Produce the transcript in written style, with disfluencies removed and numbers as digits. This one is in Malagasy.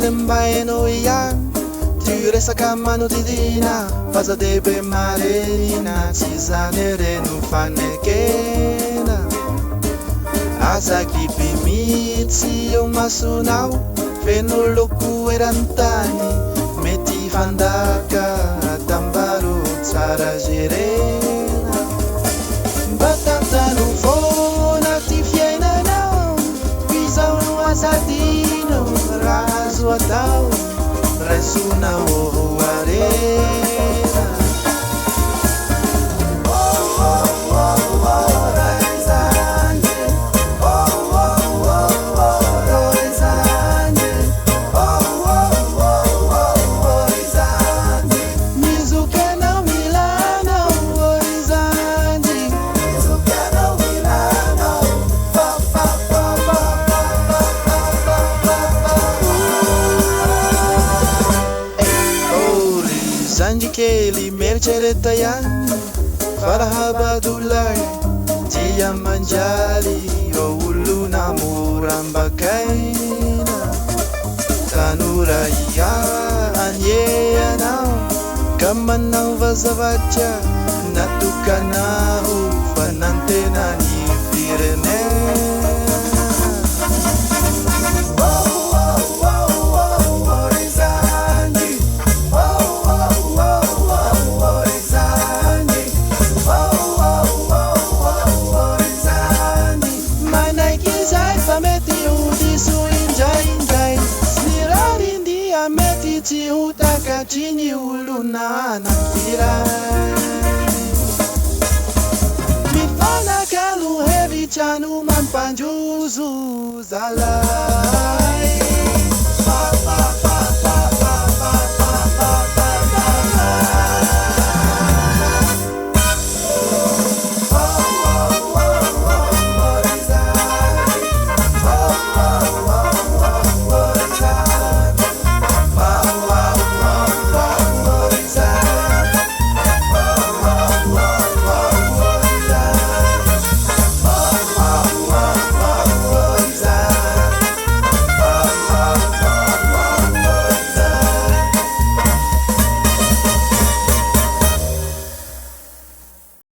mbaenao ihany ty resaka manodidina fa zade-be marina tsy zany reno fanekena azaky-by mihitsy eo masonao feno loko erantany mety fandaka tambaro tsara jerena mba tantano fona ty fiainanao izao no azadino raha azo atao raisonao arena kely mieritsereta ihany fa raha badolay dia manjary ro olo namorambakaina tanora ianyeanao ka manao vazavatsya natokanao fa nantena ny firenena mety tsy ho takatry ny olona nampiray mifanakalo hevitrano mampandrozo zala